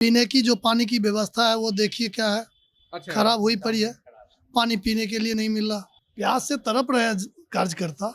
पीने की जो पानी की व्यवस्था है वो देखिए क्या है, अच्छा। खराब हुई पड़ी है। पानी पीने के लिए नहीं मिल रहा, प्यास से तड़प रहे हैं कार्यकर्ता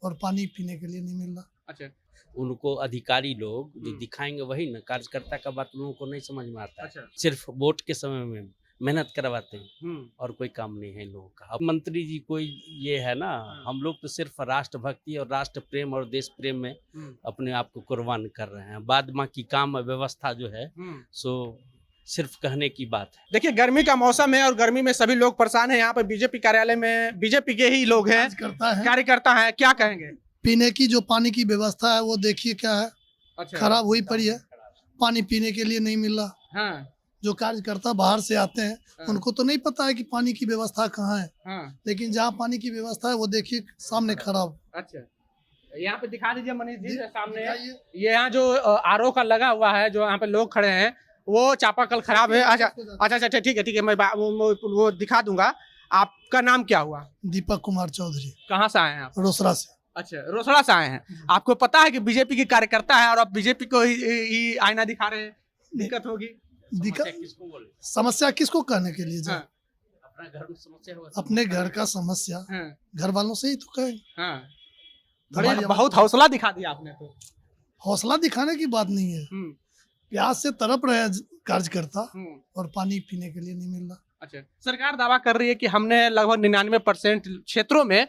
और पानी पीने के लिए नहीं मिल रहा। अच्छा। उनको अधिकारी लोग जो दिखाएंगे वही ना, कार्यकर्ता का बात लोगों को नहीं समझ में आता है। अच्छा। सिर्फ वोट के समय में मेहनत करवाते हैं और कोई काम नहीं है इन लोगों का। अब मंत्री जी कोई ये है ना, हम लोग तो सिर्फ राष्ट्रभक्ति और राष्ट्र प्रेम और देश प्रेम में अपने आप को कुर्बान कर रहे हैं। बाद बाकी काम व्यवस्था जो है सो सिर्फ कहने की बात है। देखिए, गर्मी का मौसम है और गर्मी में सभी लोग परेशान हैं। यहाँ पे बीजेपी कार्यालय में बीजेपी के ही लोग हैं, कार्यकर्ता हैं, क्या कहेंगे? पीने की जो पानी की व्यवस्था है वो देखिए क्या है, अच्छा। खराब हुई पड़ी है। पानी पीने के लिए नहीं मिल रहा। हाँ। जो कार्यकर्ता बाहर से आते हैं उनको तो नहीं पता है कि पानी की व्यवस्था कहाँ है। हाँ। लेकिन जहाँ पानी की व्यवस्था है वो देखिए सामने खराब। अच्छा, यहाँ पे दिखा दीजिए मनीष जी, सामने दिखाइए। ये यहाँ जो आरओ का लगा हुआ है, जो यहाँ पे लोग खड़े हैं, वो चापाकल खराब है। अच्छा अच्छा अच्छा, ठीक है, मैं वो दिखा दूंगा। आपका नाम क्या हुआ? दीपक कुमार चौधरी। कहाँ से आए हैं आप? रोसड़ा से। अच्छा, रोसड़ा से आए हैं। आपको पता है कि बीजेपी के कार्यकर्ता है और आप बीजेपी को ही आईना दिखा रहे हैं, दिक्कत होगी। समस्या किसको कहने के लिए जाए? हाँ। अपना घर में समस्या होगा, अपने घर का समस्या घर वालों से ही तो कहें। हाँ। बहुत हौसला दिखा दिया आपने तो। हौसला दिखाने की बात नहीं है, प्यास से तड़प रहे हैं कार्यकर्ता और पानी पीने के लिए नहीं मिल रहा। अच्छा, सरकार दावा कर रही है कि हमने लगभग 99% क्षेत्रों में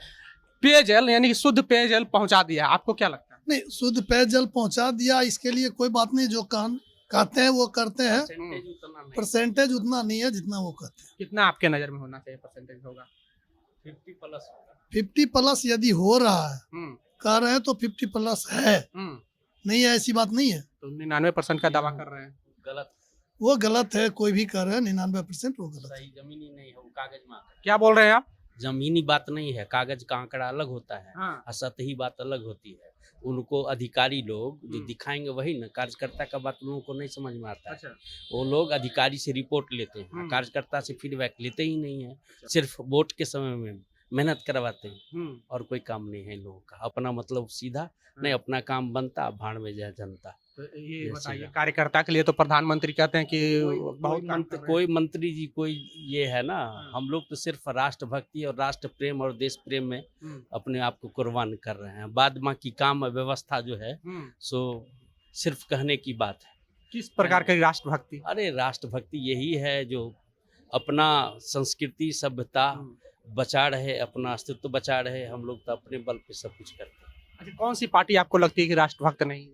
पेयजल यानी कि शुद्ध पेयजल पहुंचा दिया। आपको क्या लगता है? नहीं, शुद्ध पेयजल पहुंचा दिया इसके लिए कोई बात नहीं। जो कहते हैं वो करते हैं, परसेंटेज उतना नहीं है जितना वो कहते हैं। कितना आपके नजर में होना चाहिए परसेंटेज? होगा 50+। 50+ यदि हो रहा है, कह रहे हैं तो 50+ है, नहीं है ऐसी बात नहीं है। तो 99% का दावा कर रहे हैं, गलत। वो गलत है। कोई भी कह रहे हैं 99% वो गलत है। सही जमीनी नहीं है, वो कागज में। क्या बोल रहे हैं आप? जमीनी बात नहीं है, कागज का आंकड़ा अलग होता है। हाँ। और सतही बात अलग होती है। उनको अधिकारी लोग जो दिखाएंगे वही ना, कार्यकर्ता का बात लोगों को नहीं समझ में आता है। अच्छा। वो लोग अधिकारी से रिपोर्ट लेते हैं, कार्यकर्ता से फीडबैक लेते ही नहीं है। सिर्फ वोट के समय में मेहनत करवाते हैं और कोई काम नहीं है इन लोगों का। अपना मतलब सीधा नहीं, अपना काम बनता, भाड़ में जाए जनता। तो ये बताइए, कार्यकर्ता के लिए तो प्रधानमंत्री कहते हैं कि कोई मंत्री जी कोई ये है ना, हम लोग तो सिर्फ राष्ट्रभक्ति और राष्ट्र प्रेम और देश प्रेम में अपने आप को कुर्बान कर रहे हैं। बाद बाकी काम व्यवस्था जो है सो सिर्फ कहने की बात है। किस प्रकार की राष्ट्रभक्ति? अरे राष्ट्रभक्ति यही है जो अपना संस्कृति सभ्यता बचा रहे, अपना अस्तित्व बचा रहे। हम लोग तो अपने बल पे सब कुछ करते हैं। अच्छा, कौन सी पार्टी आपको लगती है कि राष्ट्रभक्त नहीं?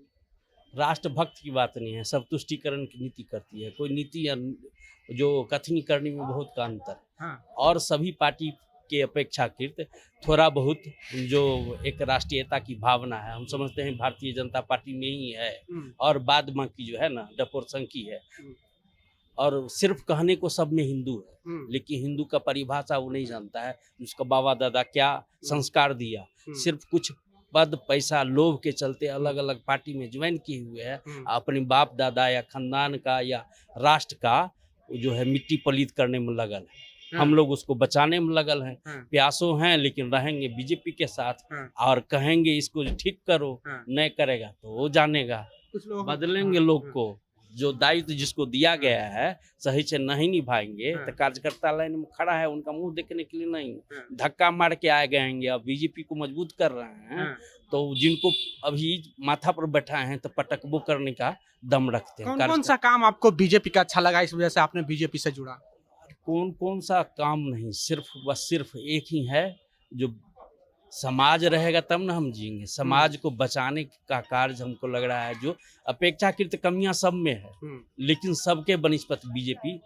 राष्ट्रभक्त की बात नहीं है, सब तुष्टिकरण की नीति करती है। कोई नीति या जो कथनी करने में बहुत का अंतर है। हाँ। और सभी पार्टी के अपेक्षाकृत थोड़ा बहुत जो एक राष्ट्रीयता की भावना है, हम समझते हैं भारतीय जनता पार्टी में ही है। और बाद बाकी जो है ना डपोरसंखी है। और सिर्फ कहने को सब में हिंदू है, लेकिन हिंदू का परिभाषा वो नहीं जानता है। उसका बाबा दादा क्या संस्कार दिया, सिर्फ कुछ पद पैसा लोभ के चलते अलग अलग पार्टी में ज्वाइन किए हुए हैं। अपने बाप दादा या खानदान का या राष्ट्र का जो है मिट्टी पलीत करने में लगल है। हम लोग उसको बचाने में लगल हैं। प्यासों हैं लेकिन रहेंगे बीजेपी के साथ। और कहेंगे इसको ठीक करो, नहीं करेगा तो वो जानेगा। बदलेंगे लोग को, जो दायित्व जिसको दिया गया है सही से नहीं निभाएंगे तो कार्यकर्ता लाइन में खड़ा है, उनका मुंह देखने के लिए नहीं, धक्का मार के आए गएंगे। अब बीजेपी को मजबूत कर रहे हैं तो जिनको अभी माथा पर बैठा है तो पटकबो करने का दम रखते हैं। कौन सा काम आपको बीजेपी का अच्छा लगा, इस वजह से आपने बीजेपी से जुड़ा? कौन सा काम नहीं, सिर्फ एक ही है, जो समाज रहेगा तब ना हम जिएंगे। समाज को बचाने का कार्य हमको लग रहा है। जो अपेक्षाकृत कमियां सब में है, लेकिन सबके बनिस्पत बीजेपी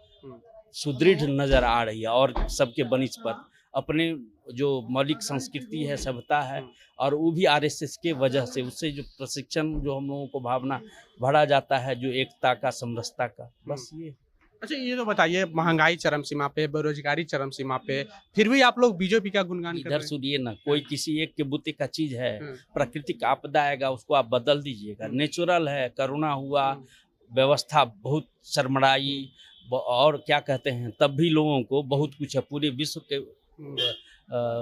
सुदृढ़ नजर आ रही है। और सबके बनिस्पत अपने जो मौलिक संस्कृति है, सभ्यता है, और वो भी आरएसएस के वजह से, उससे जो प्रशिक्षण जो हम लोगों को भावना भरा जाता है, जो एकता का, समरसता का, बस ये। अच्छा, ये तो बताइए, महंगाई चरम सीमा पे, बेरोजगारी चरम सीमा पे, फिर भी आप लोग बीजेपी का गुणगान कर रहे हैं। इधर सुनिए ना, कोई किसी एक के बुते का चीज है, प्राकृतिक आपदा आएगा उसको आप बदल दीजिएगा। नेचुरल है, करुणा हुआ, व्यवस्था बहुत शर्मड़ाई, और क्या कहते हैं, तब भी लोगों को बहुत कुछ है। पूरे विश्व के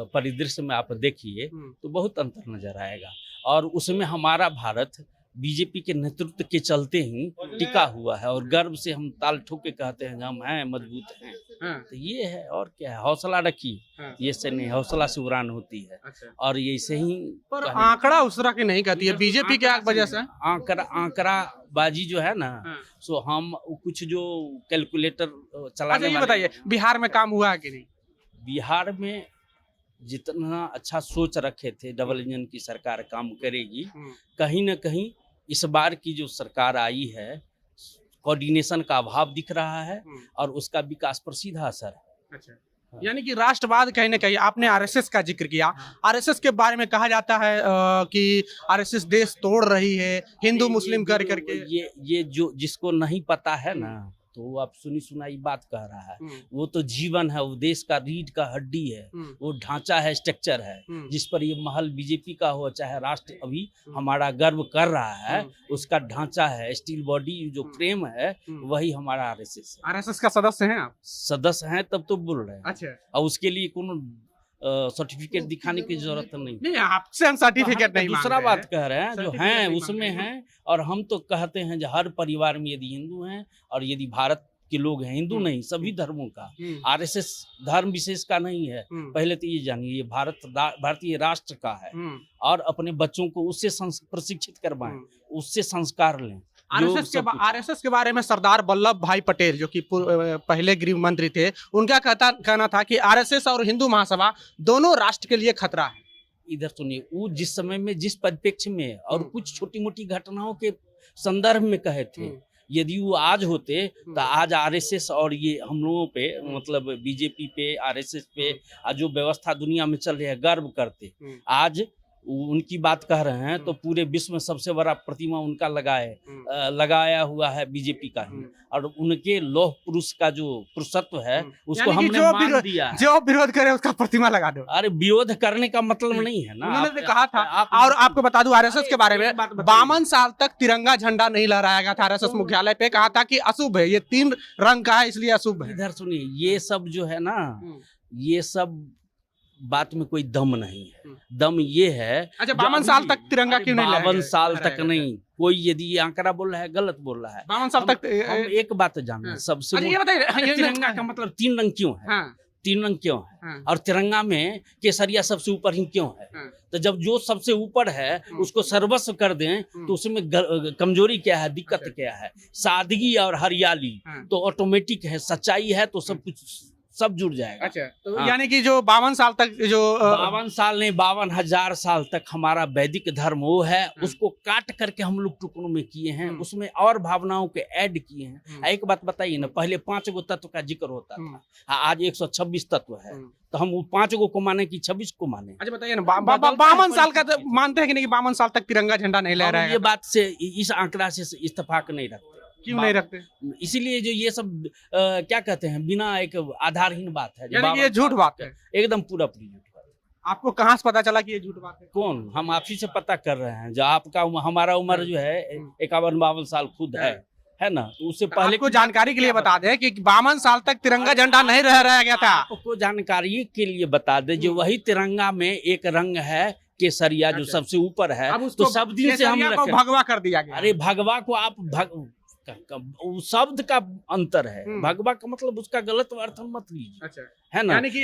परिदृश्य में आप देखिए तो बहुत अंतर नजर आएगा। और उसमें हमारा भारत बीजेपी के नेतृत्व के चलते ही टिका हुआ है और गर्व से हम ताल ठोक के कहते हैं हम हैं मजबूत हैं। तो ये है और क्या है, हौसला रखिए, ये से नहीं, हौसला से उड़ान होती है और ये से ही। पर आंकड़ा उस तरह की नहीं कहती है बीजेपी के वजह से, आंकड़ा बाजी जो है ना, सो हम कुछ जो कैलकुलेटर चलाने ये बताइए बिहार में काम हुआ है कि नहीं? बिहार में जितना अच्छा सोच रखे थे डबल इंजन की सरकार काम करेगी, कहीं ना कहीं इस बार की जो सरकार आई है कोऑर्डिनेशन का अभाव दिख रहा है और उसका विकास पर सीधा असर है। अच्छा, यानी कि राष्ट्रवाद कहीं ना कहीं, आपने आरएसएस का जिक्र किया, आरएसएस के बारे में कहा जाता है कि आरएसएस देश तोड़ रही है हिंदू मुस्लिम कर करके। ये जो जिसको नहीं पता है ना, तो वो आप सुनी सुनाई बात कह रहा है। वो तो जीवन है, वो देश का रीढ़ का हड्डी है, वो ढांचा है, स्ट्रक्चर है, जिस पर ये महल बीजेपी का हो चाहे राष्ट्र अभी हमारा गर्व कर रहा है, उसका ढांचा है, स्टील बॉडी जो फ्रेम है, वही हमारा आरएसएस है। आरएसएस का सदस्य हैं आप? सदस्य हैं तब तो बोल रहे हैं। अच्छा, और उसके लिए कोनो सर्टिफिकेट दिखाने की जरूरत नहीं, आपसे हम सर्टिफिकेट नहीं दूसरा मांग रहे बात कह रहे हैं, जो हैं उसमें हैं। और हम तो कहते हैं जो हर परिवार में यदि हिंदू हैं और यदि भारत के लोग हैं, हिंदू नहीं सभी धर्मों का, आरएसएस धर्म विशेष का नहीं है। पहले तो ये जानिए ये भारतीय राष्ट्र का है और अपने बच्चों को उससे प्रशिक्षित करवाएं, उससे संस्कार लें। आरएसएस के बारे में सरदार वल्लभ भाई पटेल जो कि पहले गृह मंत्री थे, उनका कहना था कि आरएसएस और हिंदू महासभा दोनों राष्ट्र के लिए खतरा है। इधर सुनिए, वो जिस समय में जिस परिप्रेक्ष्य में और कुछ छोटी मोटी घटनाओं के संदर्भ में कहे थे, यदि वो आज होते तो आज आरएसएस और ये हम लोगों पे मतलब बीजेपी पे आरएसएस पे जो व्यवस्था दुनिया में चल रही है गर्व करते। आज उनकी बात कह रहे हैं तो पूरे विश्व में सबसे बड़ा प्रतिमा उनका लगाया हुआ है बीजेपी का ही, और उनके लौह पुरुष का जो पुरुषत्व है उसको हमने मान दिया है। जो विरोध करे उसका प्रतिमा लगा दो। अरे विरोध करने का मतलब नहीं है ना, उन्होंने कहा था। और आपको बता दूं आरएसएस के बारे में, 52 साल तक तिरंगा झंडा नहीं लहराया गया था आरएसएस मुख्यालय पे, कहा था कि अशुभ है, ये 3 रंग का है इसलिए अशुभ है। इधर सुनिए, ये सब जो है ना, ये सब बात में कोई दम नहीं है। दम ये है, अच्छा 52 साल तक तिरंगा क्यों नहीं लहराया? 52 साल तक नहीं, कोई यदि ये आंकड़ा बोल रहा है गलत बोल रहा है। 52 साल तक हम एक बात जानना सबसे, ये बताइए तिरंगा का मतलब 3 रंग क्यों है? 3 रंग क्यों है? और तिरंगा में केसरिया सबसे ऊपर ही क्यों है? तो जब जो सबसे ऊपर है उसको सर्वस्व कर दें तो उसमें कमजोरी क्या है, दिक्कत क्या है? सादगी और हरियाली तो ऑटोमेटिक है, सच्चाई है तो सब कुछ सब जुड़ जाएगा। अच्छा, तो यानी कि जो 52 साल तक जो 52 साल नहीं 52,000 साल तक हमारा वैदिक धर्म वो है, उसको काट करके हम लोग टुकड़ों में किए हैं, उसमें और भावनाओं के ऐड किए हैं। एक बात बताइए ना, पहले 5 गो तत्व का जिक्र होता था, आज 126 तत्व है, तो हम वो 5 गो को माने कि 26 को माने? अच्छा बताइए ना, 52 साल का मानते हैं कि नहीं, 52 साल तक तिरंगा झंडा नहीं लहराया? ये बात से इस आंकड़ा से इत्तेफाक नहीं रखते। क्यों नहीं रखते? इसीलिए जो ये सब क्या कहते हैं, बिना एक आधारहीन बात है, यानी कि ये झूठ बात है, एकदम पूरा झूठ बात। आपको कहाँ से पता चला कि ये झूठ बात है? कौन? हम आप ही से पता कर रहे हैं। जो आपका हमारा उम्र जो है 51-52 साल खुद है ना, तो उससे पहले को जानकारी के लिए बता दें कि 52 साल तक तिरंगा झंडा नहीं लहराया गया था। आपको जानकारी के लिए बता दें, जो वही तिरंगा में एक रंग है केसरिया जो सबसे ऊपर है, तो सब दिन से हम भगवा कर दिया गया। अरे भगवा को आप शब्द का अंतर है, भगवा का मतलब उसका गलत अर्थ मत लीजिए। अच्छा, है ना, यानी कि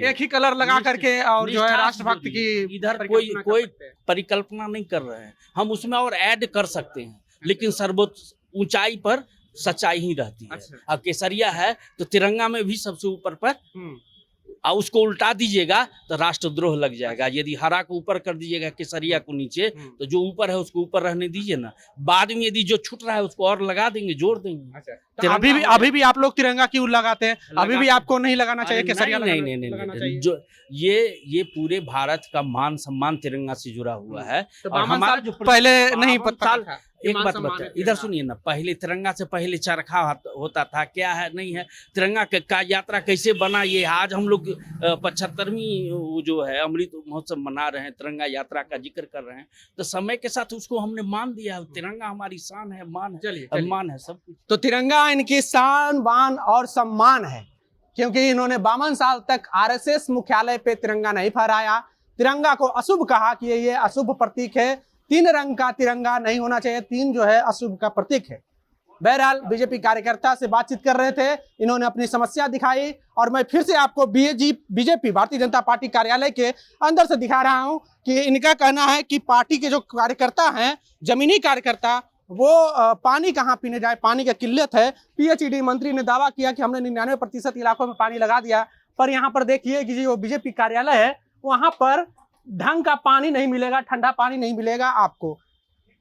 एक ही कलर लगा करके और जो है राष्ट्रभक्त की इधर कोई परिकल्पना नहीं कर रहे हैं। हम उसमें और ऐड कर सकते हैं, लेकिन सर्वोच्च ऊंचाई पर सच्चाई ही रहती है। और केसरिया है तो तिरंगा में भी सबसे ऊपर पर, और उसको उल्टा दीजिएगा तो राष्ट्रद्रोह लग जाएगा। यदि हरा को ऊपर कर दीजिएगा, केसरिया को नीचे, तो जो ऊपर है उसको ऊपर रहने दीजिए ना, बाद में यदि जो छूट रहा है उसको और लगा देंगे, जोड़ देंगे। अच्छा, तो अभी भी आप लोग तिरंगा क्यों लगाते हैं? अभी भी आपको नहीं लगाना चाहिए केसरिया? नहीं, जो ये पूरे भारत का मान सम्मान तिरंगा से जुड़ा हुआ है। और हमारा जो पहले नहीं पता था। एक बात बता, इधर सुनिए ना, पहले तिरंगा से पहले चरखा होता था, क्या है नहीं है, तिरंगा का यात्रा कैसे बना, ये आज हम लोग 75वीं जो है अमृत महोत्सव मना रहे हैं, तिरंगा यात्रा का जिक्र कर रहे हैं, तो समय के साथ उसको हमने मान दिया। तिरंगा हमारी शान है, मान है, सम्मान है, सब कुछ। तो तिरंगा इनकी शान, बान और सम्मान है, क्योंकि इन्होंने 52 साल तक आरएसएस मुख्यालय पे तिरंगा नहीं फहराया, तिरंगा को अशुभ कहा कि ये अशुभ प्रतीक है, तीन रंग का तिरंगा नहीं होना चाहिए, तीन जो है अशुभ का प्रतीक है। बहरहाल बीजेपी कार्यकर्ता से बातचीत कर रहे थे, इन्होंने अपनी समस्या दिखाई और मैं फिर से आपको बीजेपी भारतीय जनता पार्टी कार्यालय के अंदर से दिखा रहा हूं कि इनका कहना है कि पार्टी के जो कार्यकर्ता हैं, जमीनी कार्यकर्ता, वो पानी कहाँ पीने जाए, पानी की किल्लत है। पीएचईडी मंत्री ने दावा किया कि हमने 99% इलाकों में पानी लगा दिया, पर यहाँ पर देखिए कि जो बीजेपी कार्यालय है वहाँ पर ढंग का पानी नहीं मिलेगा, ठंडा पानी नहीं मिलेगा आपको।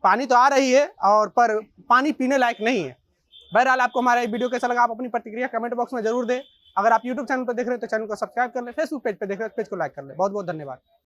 पानी तो आ रही है और पर पानी पीने लायक नहीं है। बहरहाल आपको हमारा वीडियो कैसा लगा, आप अपनी प्रतिक्रिया कमेंट बॉक्स में जरूर दें। अगर आप यूट्यूब चैनल पर देख रहे हैं तो चैनल को सब्सक्राइब कर लें, फेसबुक पेज पर देख रहे हैं तो पेज को लाइक कर लें। बहुत बहुत धन्यवाद।